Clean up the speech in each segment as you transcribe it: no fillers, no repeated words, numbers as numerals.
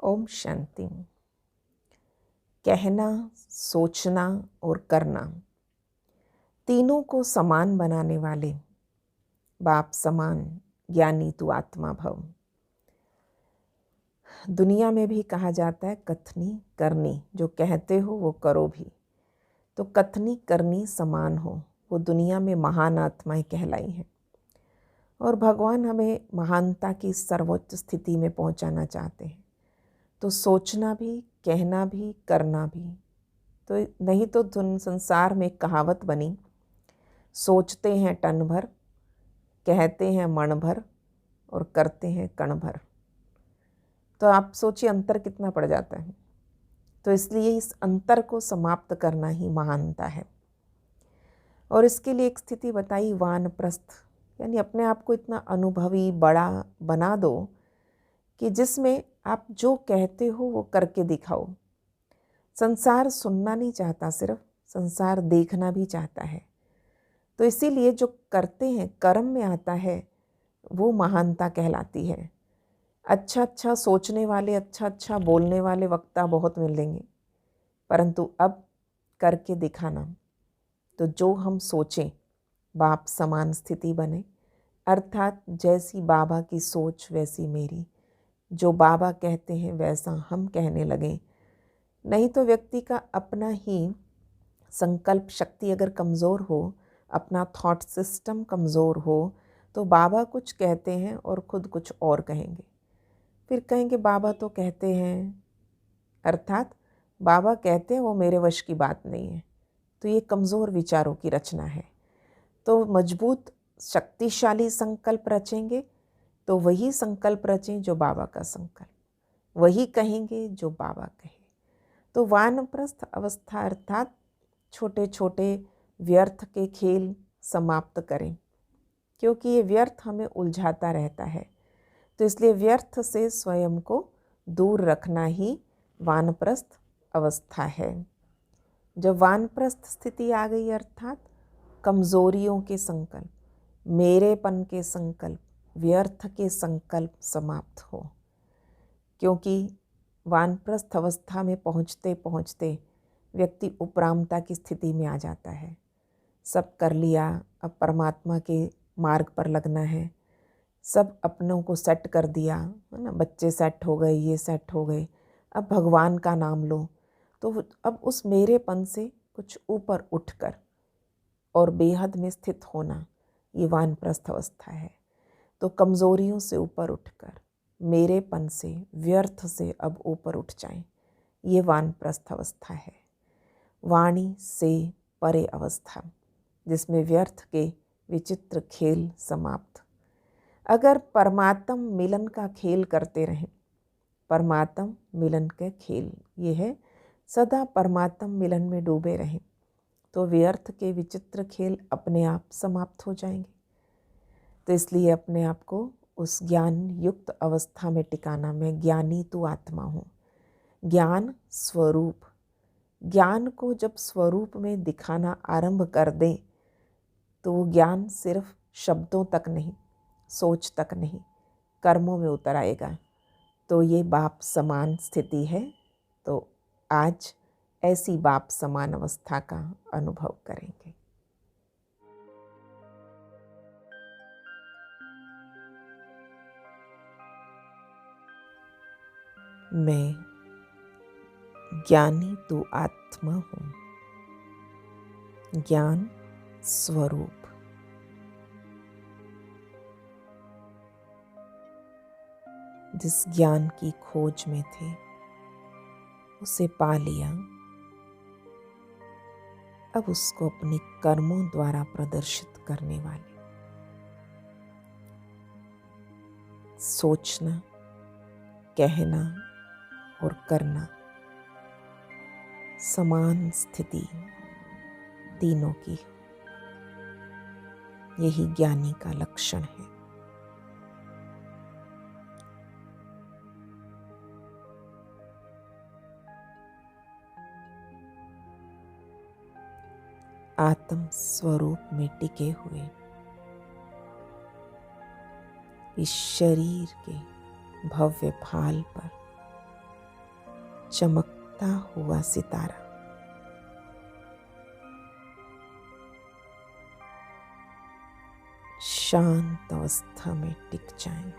ओम शांति। कहना, सोचना और करना तीनों को समान बनाने वाले बाप समान ज्ञानी तू आत्मा भव। दुनिया में भी कहा जाता है कथनी करनी, जो कहते हो वो करो भी। तो कथनी करनी समान हो, वो दुनिया में महान आत्माएं कहलाई हैं। और भगवान हमें महानता की सर्वोच्च स्थिति में पहुंचाना चाहते हैं। तो सोचना भी, कहना भी, करना भी। तो नहीं तो संसार में एक कहावत बनी, सोचते हैं टन भर, कहते हैं मण भर और करते हैं कण भर। तो आप सोचिए अंतर कितना पड़ जाता है। तो इसलिए इस अंतर को समाप्त करना ही महानता है। और इसके लिए एक स्थिति बताई, वानप्रस्थ, यानी अपने आप को इतना अनुभवी बड़ा बना दो कि जिसमें आप जो कहते हो वो करके दिखाओ। संसार सुनना नहीं चाहता, सिर्फ संसार देखना भी चाहता है। तो इसीलिए जो करते हैं, कर्म में आता है, वो महानता कहलाती है। अच्छा अच्छा सोचने वाले, अच्छा अच्छा बोलने वाले वक्ता बहुत मिलेंगे, परंतु अब करके दिखाना। तो जो हम सोचें बाप समान स्थिति बने, अर्थात जैसी बाबा की सोच वैसी मेरी, जो बाबा कहते हैं वैसा हम कहने लगें। नहीं तो व्यक्ति का अपना ही संकल्प शक्ति अगर कमज़ोर हो, अपना थॉट सिस्टम कमज़ोर हो, तो बाबा कुछ कहते हैं और खुद कुछ और कहेंगे। फिर कहेंगे बाबा तो कहते हैं, अर्थात बाबा कहते हैं वो मेरे वश की बात नहीं है। तो ये कमज़ोर विचारों की रचना है। तो मजबूत शक्तिशाली संकल्प रचेंगे तो वही संकल्प रचें जो बाबा का संकल्प, वही कहेंगे जो बाबा कहे। तो वानप्रस्थ अवस्था अर्थात छोटे छोटे व्यर्थ के खेल समाप्त करें, क्योंकि ये व्यर्थ हमें उलझाता रहता है। तो इसलिए व्यर्थ से स्वयं को दूर रखना ही वानप्रस्थ अवस्था है। जब वानप्रस्थ स्थिति आ गई, अर्थात कमज़ोरियों के संकल्प, मेरेपन के संकल्प, व्यर्थ के संकल्प समाप्त हो। क्योंकि वानप्रस्थ अवस्था में पहुँचते पहुँचते व्यक्ति उपरामता की स्थिति में आ जाता है। सब कर लिया, अब परमात्मा के मार्ग पर लगना है। सब अपनों को सेट कर दिया, है ना, बच्चे सेट हो गए, ये सेट हो गए, अब भगवान का नाम लो। तो अब उस मेरेपन से कुछ ऊपर उठकर और बेहद में स्थित होना, ये वानप्रस्थ अवस्था है। तो कमज़ोरियों से ऊपर उठकर मेरेपन से, व्यर्थ से अब ऊपर उठ जाएं, ये वानप्रस्थ अवस्था है। वाणी से परे अवस्था, जिसमें व्यर्थ के विचित्र खेल समाप्त। अगर परमात्म मिलन का खेल करते रहें, परमात्म मिलन के खेल ये है, सदा परमात्म मिलन में डूबे रहें, तो व्यर्थ के विचित्र खेल अपने आप समाप्त हो जाएंगे। तो इसलिए अपने आप को उस ज्ञान युक्त अवस्था में टिकाना। मैं ज्ञानी तू आत्मा हूँ। ज्ञान स्वरूप, ज्ञान को जब स्वरूप में दिखाना आरंभ कर दें, तो वो ज्ञान सिर्फ शब्दों तक नहीं, सोच तक नहीं, कर्मों में उतर आएगा। तो ये बाप समान स्थिति है। तो आज ऐसी बाप समान अवस्था का अनुभव करेंगे। मैं ज्ञानी तू आत्मा हूँ, ज्ञान स्वरूप। जिस ज्ञान की खोज में थे उसे पा लिया, अब उसको अपने कर्मों द्वारा प्रदर्शित करने वाले। सोचना, कहना और करना समान स्थिति तीनों की, यही ज्ञानी का लक्षण है। आत्म स्वरूप में टिके हुए इस शरीर के भव्य भाल पर चमकता हुआ सितारा। शांत अवस्था में टिक जाएं।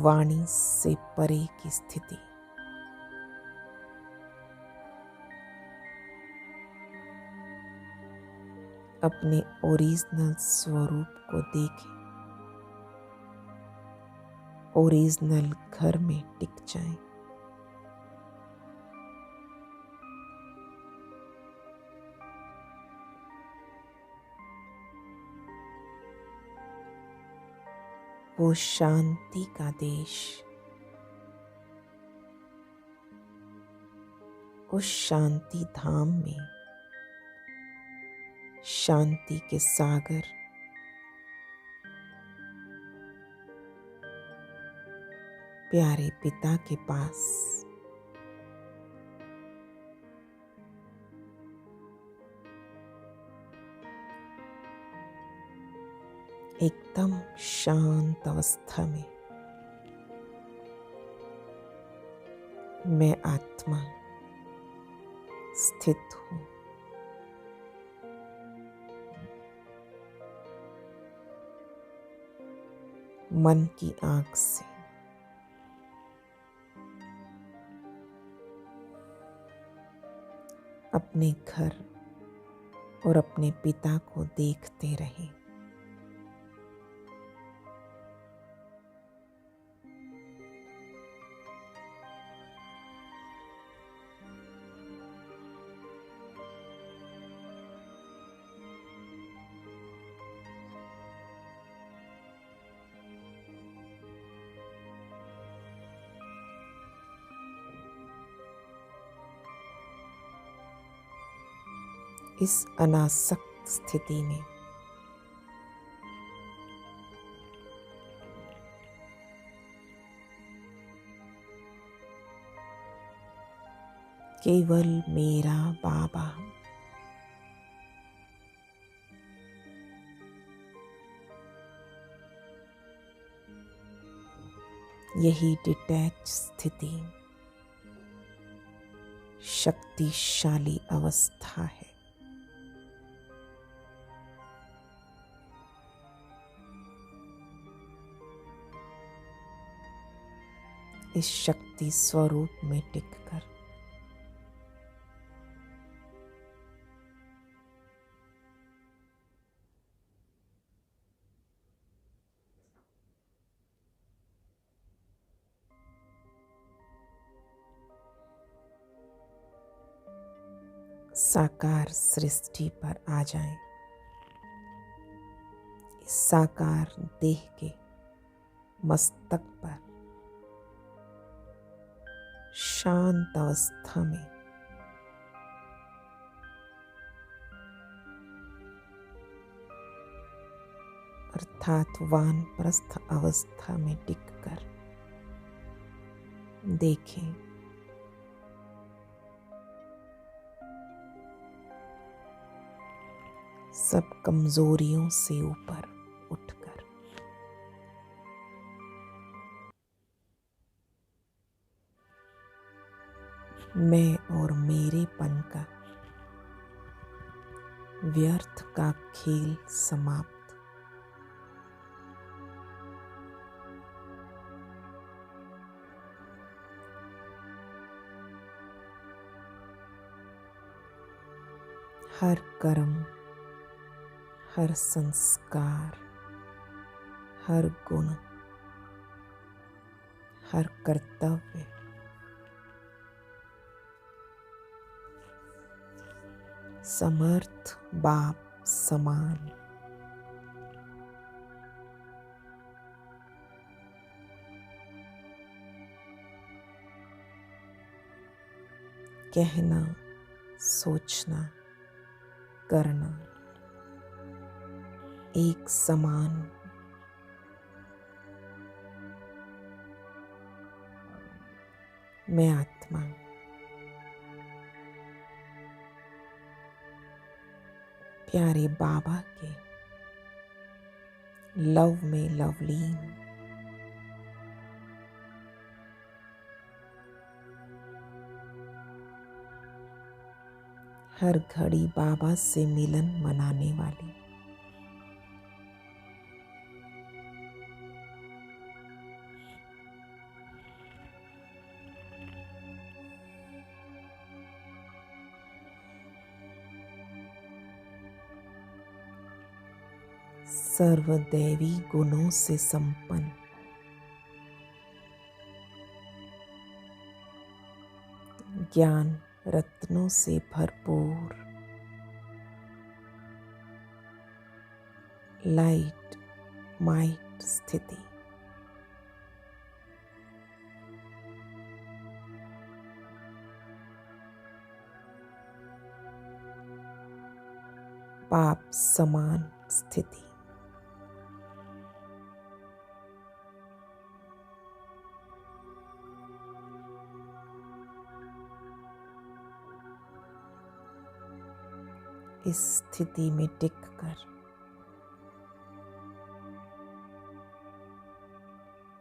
वाणी से परे की स्थिति। अपने ओरिजिनल स्वरूप को देखें। ओरिजिनल घर में टिक जाएं। वो शांति का देश, उस शांति धाम में शांति के सागर, प्यारे पिता के पास एकदम शांत अवस्था में मैं आत्मा स्थित हूँ। मन की आँख से अपने घर और अपने पिता को देखते रहें। इस अनासक्त स्थिति में केवल मेरा बाबा यही डिटैच स्थिति शक्तिशाली अवस्था है। इस शक्ति स्वरूप में टिककर साकार सृष्टि पर आ जाएं। इस साकार देह के मस्तक पर शांत अवस्था में अर्थात वानप्रस्थ अवस्था में टिककर देखें सब कमजोरियों से ऊपर उठकर मैं और मेरेपन का व्यर्थ का खेल समाप्त। हर कर्म, हर संस्कार, हर गुण, हर कर्तव्य समर्थ बाप समान कहना, सोचना, करना एक समान। मैं आत्मा प्यारे बाबा के लव में लवलीन। हर घड़ी बाबा से मिलन मनाने वाली। सर्वदैवी गुणों से संपन्न। ज्ञान रत्नों से भरपूर। लाइट माइट स्थिति। पाप समान स्थिति। इस स्थिति में टिक कर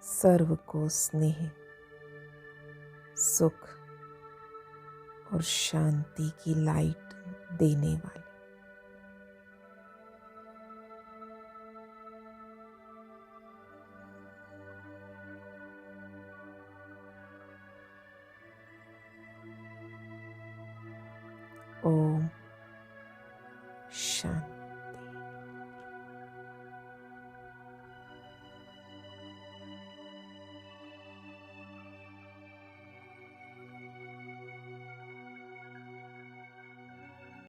सर्व को स्नेह, सुख और शांति की लाइट देने वाली। ओम